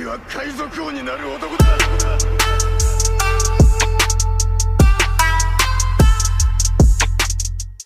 は海賊王になる男だ。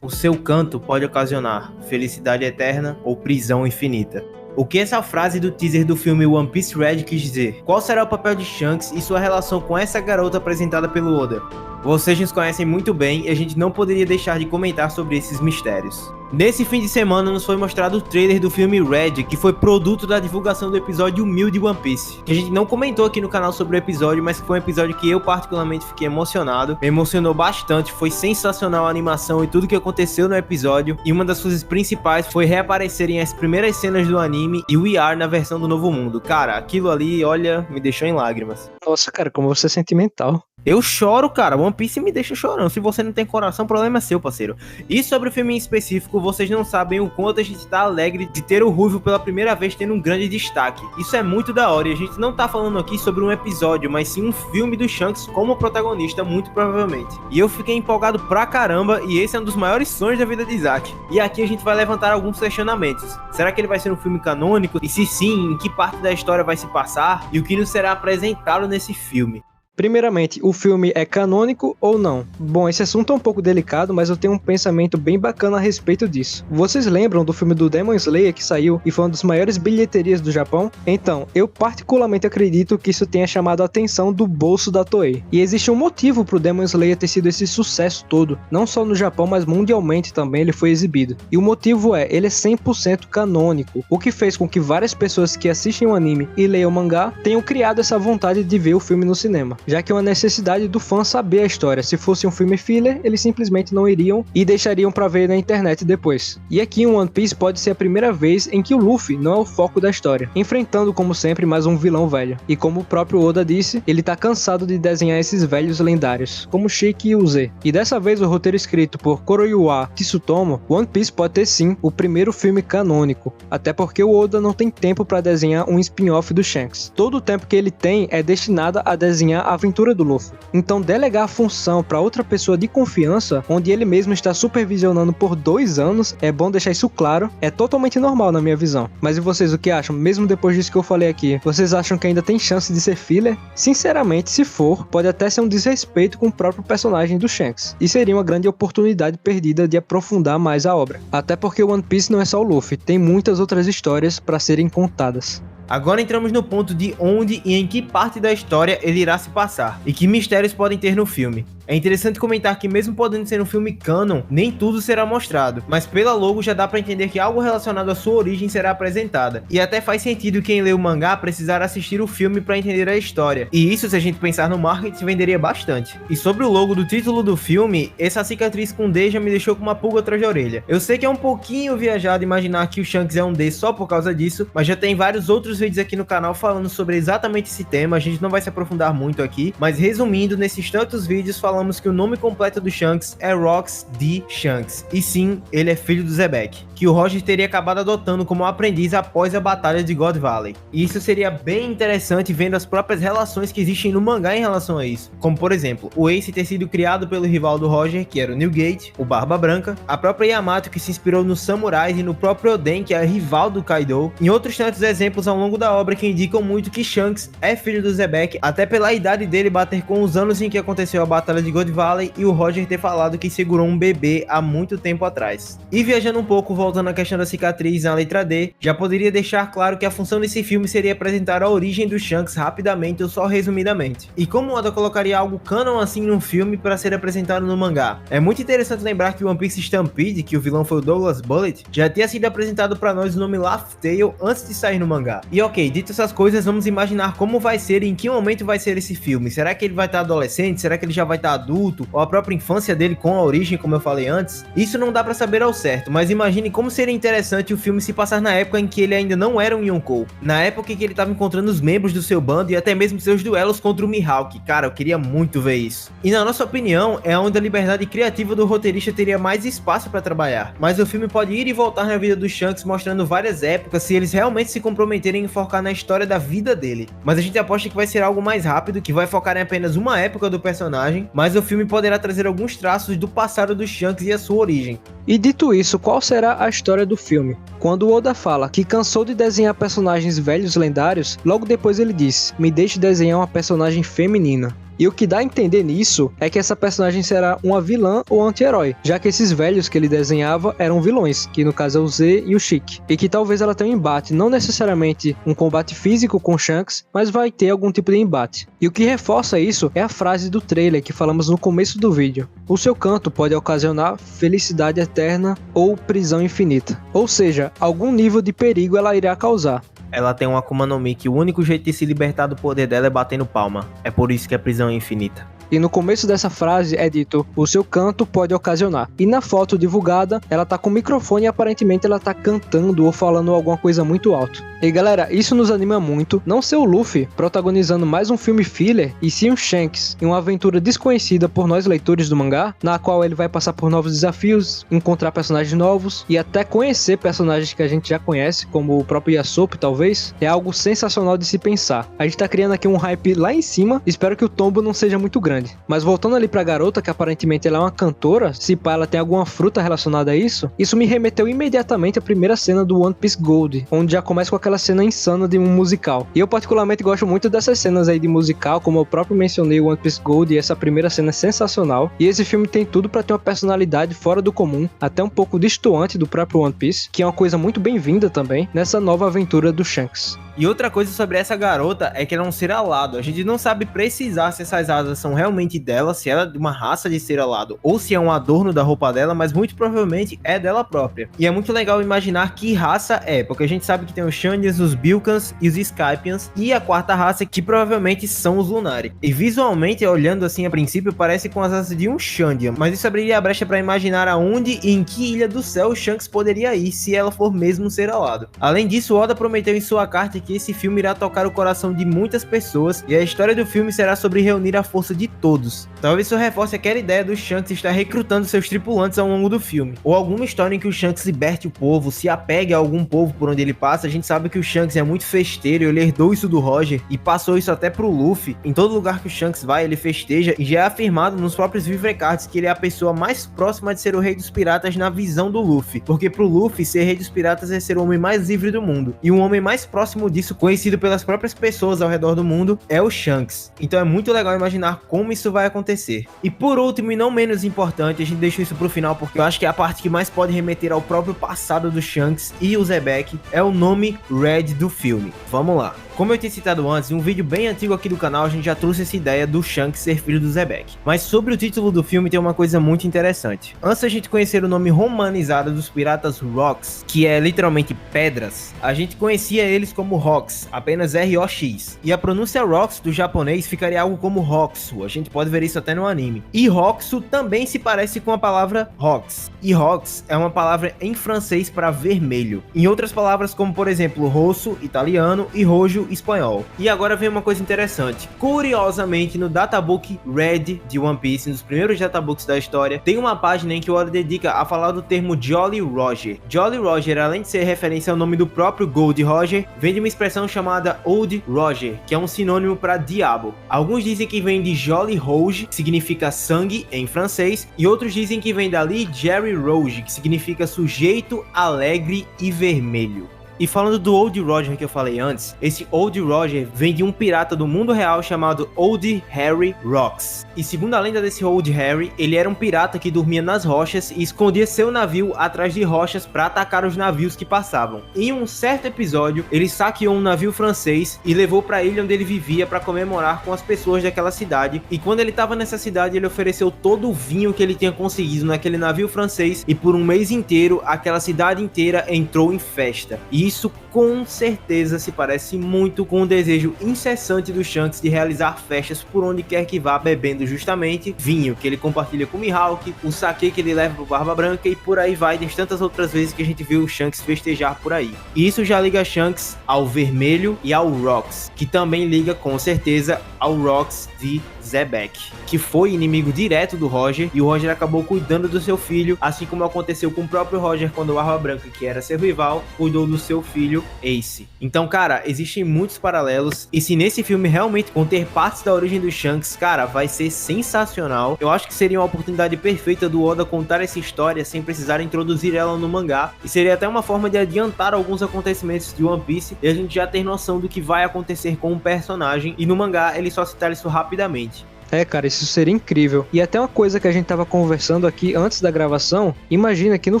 O seu canto pode ocasionar felicidade eterna ou prisão infinita. O que essa frase do teaser do filme One Piece Red quis dizer? Qual será o papel de Shanks e sua relação com essa garota apresentada pelo Oda? Vocês nos conhecem muito bem e a gente não poderia deixar de comentar sobre esses mistérios. Nesse fim de semana nos foi mostrado o trailer do filme Red, que foi produto da divulgação do episódio 1000 de One Piece, que a gente não comentou aqui no canal sobre o episódio, mas que foi um episódio que eu particularmente fiquei emocionado, me emocionou bastante, foi sensacional a animação e tudo que aconteceu no episódio, e uma das coisas principais foi reaparecerem as primeiras cenas do anime e o ER na versão do Novo Mundo. Cara, aquilo ali, olha, me deixou em lágrimas. Nossa, cara, como você é sentimental. Eu choro, cara. One Piece me deixa chorando. Se você não tem coração, o problema é seu, parceiro. E sobre o filme em específico, vocês não sabem o quanto a gente tá alegre de ter o Ruffy pela primeira vez tendo um grande destaque. Isso é muito da hora e a gente não tá falando aqui sobre um episódio, mas sim um filme do Shanks como protagonista, muito provavelmente. E eu fiquei empolgado pra caramba e esse é um dos maiores sonhos da vida de Isaac. E aqui a gente vai levantar alguns questionamentos. Será que ele vai ser um filme canônico? E se sim, em que parte da história vai se passar? E o que nos será apresentado nesse filme? Primeiramente, o filme é canônico ou não? Bom, esse assunto é um pouco delicado, mas eu tenho um pensamento bem bacana a respeito disso. Vocês lembram do filme do Demon Slayer que saiu e foi uma das maiores bilheterias do Japão? Então, eu particularmente acredito que isso tenha chamado a atenção do bolso da Toei. E existe um motivo pro Demon Slayer ter sido esse sucesso todo. Não só no Japão, mas mundialmente também ele foi exibido. E o motivo é, ele é 100% canônico, o que fez com que várias pessoas que assistem o anime e leiam o mangá tenham criado essa vontade de ver o filme no cinema. Já que é uma necessidade do fã saber a história. Se fosse um filme filler, eles simplesmente não iriam e deixariam pra ver na internet depois. E aqui em One Piece pode ser a primeira vez em que o Luffy não é o foco da história, enfrentando como sempre mais um vilão velho. E como o próprio Oda disse, ele tá cansado de desenhar esses velhos lendários, como Shiki e Uze. E dessa vez o roteiro escrito por Kuroyuwa Tsutomu, One Piece pode ter sim o primeiro filme canônico, até porque o Oda não tem tempo pra desenhar um spin-off do Shanks. Todo o tempo que ele tem é destinado a desenhar a aventura do Luffy. Então delegar a função para outra pessoa de confiança, onde ele mesmo está supervisionando por 2 anos, é bom deixar isso claro, é totalmente normal na minha visão. Mas e vocês, o que acham? Mesmo depois disso que eu falei aqui, vocês acham que ainda tem chance de ser filler? Sinceramente, se for, pode até ser um desrespeito com o próprio personagem do Shanks, e seria uma grande oportunidade perdida de aprofundar mais a obra. Até porque One Piece não é só o Luffy, tem muitas outras histórias para serem contadas. Agora entramos no ponto de onde e em que parte da história ele irá se passar, e que mistérios podem ter no filme. É interessante comentar que mesmo podendo ser um filme canon, nem tudo será mostrado, mas pela logo já dá pra entender que algo relacionado à sua origem será apresentada, e até faz sentido quem lê o mangá precisar assistir o filme pra entender a história, e isso, se a gente pensar no marketing, venderia bastante. E sobre o logo do título do filme, essa cicatriz com D já me deixou com uma pulga atrás da orelha. Eu sei que é um pouquinho viajado imaginar que o Shanks é um D só por causa disso, mas já tem vários outros vídeos aqui no canal falando sobre exatamente esse tema, a gente não vai se aprofundar muito aqui, mas resumindo, nesses tantos vídeos falamos que o nome completo do Shanks é Rox D. Shanks, e sim, ele é filho do Zebek, que o Roger teria acabado adotando como aprendiz após a batalha de God Valley. E isso seria bem interessante vendo as próprias relações que existem no mangá em relação a isso, como por exemplo, o Ace ter sido criado pelo rival do Roger, que era o Newgate, o Barba Branca, a própria Yamato que se inspirou nos samurais e no próprio Oden, que é rival do Kaido, e outros tantos exemplos ao longo da obra que indicam muito que Shanks é filho do Zebek, até pela idade dele bater com os anos em que aconteceu a batalha de God Valley e o Roger ter falado que segurou um bebê há muito tempo atrás. E viajando um pouco, voltando à questão da cicatriz na letra D, já poderia deixar claro que a função desse filme seria apresentar a origem do Shanks rapidamente ou só resumidamente. E como Oda colocaria algo canon assim num filme para ser apresentado no mangá? É muito interessante lembrar que o One Piece Stampede, que o vilão foi o Douglas Bullet, já tinha sido apresentado para nós o nome Laugh Tale antes de sair no mangá. E ok, dito essas coisas, vamos imaginar como vai ser e em que momento vai ser esse filme. Será que ele vai estar adolescente? Será que ele já vai estar adulto? Ou a própria infância dele com a origem, como eu falei antes? Isso não dá pra saber ao certo, mas imagine como seria interessante o filme se passar na época em que ele ainda não era um Yonkou. Na época em que ele estava encontrando os membros do seu bando e até mesmo seus duelos contra o Mihawk. Cara, eu queria muito ver isso. E na nossa opinião, é onde a liberdade criativa do roteirista teria mais espaço pra trabalhar. Mas o filme pode ir e voltar na vida do Shanks, mostrando várias épocas, se eles realmente se comprometerem em focar na história da vida dele. Mas a gente aposta que vai ser algo mais rápido, que vai focar em apenas uma época do personagem, mas mas o filme poderá trazer alguns traços do passado do Shanks e a sua origem. E dito isso, qual será a história do filme? Quando Oda fala que cansou de desenhar personagens velhos lendários, logo depois ele diz: "Me deixe desenhar uma personagem feminina". E o que dá a entender nisso é que essa personagem será uma vilã ou anti-herói, já que esses velhos que ele desenhava eram vilões, que no caso é o Z e o Chique, e que talvez ela tenha um embate, não necessariamente um combate físico com Shanks, mas vai ter algum tipo de embate. E o que reforça isso é a frase do trailer que falamos no começo do vídeo: "O seu canto pode ocasionar felicidade eterna ou prisão infinita", ou seja, algum nível de perigo ela irá causar. Ela tem uma Akuma no Mi que o único jeito de se libertar do poder dela é batendo palma. É por isso que a prisão é infinita. E no começo dessa frase é dito: "O seu canto pode ocasionar". E na foto divulgada, ela tá com o microfone e aparentemente ela tá cantando ou falando alguma coisa muito alto. E galera, isso nos anima muito, não ser o Luffy protagonizando mais um filme filler, e sim o Shanks em uma aventura desconhecida por nós leitores do mangá, na qual ele vai passar por novos desafios, encontrar personagens novos e até conhecer personagens que a gente já conhece, como o próprio Yasop talvez. É algo sensacional de se pensar. A gente tá criando aqui um hype lá em cima, espero que o tombo não seja muito grande. Mas voltando ali pra garota, que aparentemente ela é uma cantora, se pá, ela tem alguma fruta relacionada a isso me remeteu imediatamente à primeira cena do One Piece Gold, onde já começa com aquela cena insana de um musical. E eu particularmente gosto muito dessas cenas aí de musical, como eu próprio mencionei o One Piece Gold, e essa primeira cena é sensacional. E esse filme tem tudo pra ter uma personalidade fora do comum, até um pouco destoante do próprio One Piece, que é uma coisa muito bem-vinda também nessa nova aventura do Shanks. E outra coisa sobre essa garota é que ela é um ser alado. A gente não sabe precisar se essas asas são realmente dela, se ela é de uma raça de ser alado, ou se é um adorno da roupa dela, mas muito provavelmente é dela própria. E é muito legal imaginar que raça é, porque a gente sabe que tem os Shandians, os Bilkans e os Skypians, e a quarta raça que provavelmente são os Lunari. E visualmente, olhando assim a princípio, parece com as asas de um Shandian, mas isso abriria a brecha para imaginar aonde e em que ilha do céu o Shanks poderia ir se ela for mesmo um ser alado. Além disso, Oda prometeu em sua carta que esse filme irá tocar o coração de muitas pessoas, e a história do filme será sobre reunir a força de todos. Talvez isso reforce aquela ideia do Shanks estar recrutando seus tripulantes ao longo do filme, ou alguma história em que o Shanks liberte o povo, se apegue a algum povo por onde ele passa. A gente sabe que o Shanks é muito festeiro, ele herdou isso do Roger e passou isso até pro Luffy. Em todo lugar que o Shanks vai, ele festeja, e já é afirmado nos próprios Vivrecards que ele é a pessoa mais próxima de ser o rei dos piratas na visão do Luffy, porque pro Luffy ser rei dos piratas é ser o homem mais livre do mundo, e o homem mais próximo disso, conhecido pelas próprias pessoas ao redor do mundo, é o Shanks. Então é muito legal imaginar como isso vai acontecer. E por último, e não menos importante, a gente deixou isso pro final porque eu acho que é a parte que mais pode remeter ao próprio passado do Shanks e o Zebek, é o nome Red do filme. Vamos lá. Como eu tinha citado antes, em um vídeo bem antigo aqui do canal, a gente já trouxe essa ideia do Shanks ser filho do Zebek. Mas sobre o título do filme tem uma coisa muito interessante. Antes da gente conhecer o nome romanizado dos piratas Rocks, que é literalmente pedras, a gente conhecia eles como Rocks, apenas R-O-X. E a pronúncia Rocks do japonês ficaria algo como Roxu, a gente pode ver isso até no anime. E Roxu também se parece com a palavra Rox. E Rox é uma palavra em francês para vermelho. Em outras palavras, como por exemplo rosso, italiano, e rojo, espanhol. E agora vem uma coisa interessante. Curiosamente, no databook Red de One Piece, um dos primeiros databooks da história, tem uma página em que o Oda dedica a falar do termo Jolly Roger. Jolly Roger, além de ser referência ao nome do próprio Gold Roger, vem de uma expressão chamada Old Roger, que é um sinônimo para diabo. Alguns dizem que vem de Jolly Rouge, que significa sangue em francês, e outros dizem que vem dali Jerry Rouge, que significa sujeito, alegre e vermelho. E falando do Old Roger que eu falei antes, esse Old Roger vem de um pirata do mundo real chamado Old Harry Rocks. E segundo a lenda desse Old Harry, ele era um pirata que dormia nas rochas e escondia seu navio atrás de rochas para atacar os navios que passavam. Em um certo episódio, ele saqueou um navio francês e levou para a ilha onde ele vivia para comemorar com as pessoas daquela cidade. E quando ele estava nessa cidade, ele ofereceu todo o vinho que ele tinha conseguido naquele navio francês, e por um mês inteiro, aquela cidade inteira entrou em festa. E isso com certeza se parece muito com o desejo incessante do Shanks de realizar festas por onde quer que vá, bebendo justamente vinho que ele compartilha com o Mihawk, o sake que ele leva pro Barba Branca, e por aí vai, de tantas outras vezes que a gente viu o Shanks festejar por aí. E isso já liga Shanks ao vermelho e ao Rocks, que também liga com certeza ao Rocks de Zebek, que foi inimigo direto do Roger, e o Roger acabou cuidando do seu filho, assim como aconteceu com o próprio Roger quando o Barba Branca, que era seu rival, cuidou do seu seu filho Ace. Então, cara, existem muitos paralelos, e se nesse filme realmente conter partes da origem do Shanks, cara, vai ser sensacional. Eu acho que seria uma oportunidade perfeita do Oda contar essa história sem precisar introduzir ela no mangá, e seria até uma forma de adiantar alguns acontecimentos de One Piece e a gente já ter noção do que vai acontecer com o personagem, e no mangá ele só citar isso rapidamente. É, cara, isso seria incrível. E até uma coisa que a gente tava conversando aqui antes da gravação, imagina que no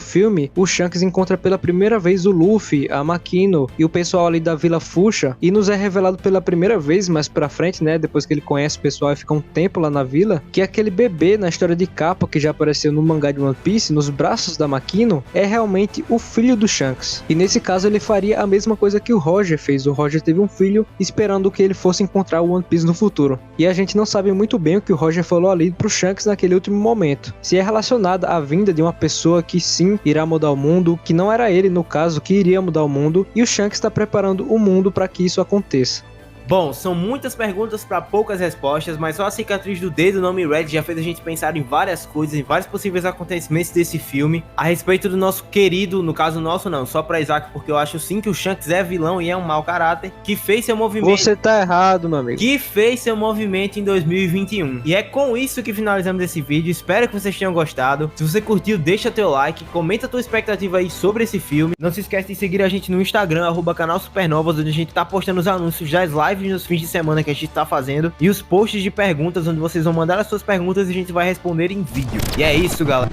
filme o Shanks encontra pela primeira vez o Luffy, a Makino e o pessoal ali da Vila Fuchsia, e nos é revelado pela primeira vez mais pra frente, né, depois que ele conhece o pessoal e fica um tempo lá na vila, que aquele bebê na história de capa que já apareceu no mangá de One Piece, nos braços da Makino, é realmente o filho do Shanks. E nesse caso ele faria a mesma coisa que o Roger fez. O Roger teve um filho esperando que ele fosse encontrar o One Piece no futuro. E a gente não sabe muito bem o que o Roger falou ali pro Shanks naquele último momento. Se é relacionada à vinda de uma pessoa que sim irá mudar o mundo, que não era ele no caso que iria mudar o mundo, e o Shanks está preparando o mundo para que isso aconteça. Bom, são muitas perguntas para poucas respostas, mas só a cicatriz do dedo no nome Red já fez a gente pensar em várias coisas, em vários possíveis acontecimentos desse filme, a respeito do nosso querido, no caso nosso não, só pra Isaac, porque eu acho sim que o Shanks é vilão e é um mau caráter, que fez seu movimento... Você tá errado, meu amigo. Que fez seu movimento em 2021. E é com isso que finalizamos esse vídeo, espero que vocês tenham gostado. Se você curtiu, deixa teu like, comenta a tua expectativa aí sobre esse filme. Não se esquece de seguir a gente no Instagram, @canal Supernovas, onde a gente tá postando os anúncios das lives nos fins de semana que a gente tá fazendo, e os posts de perguntas onde vocês vão mandar as suas perguntas e a gente vai responder em vídeo. E é isso, galera.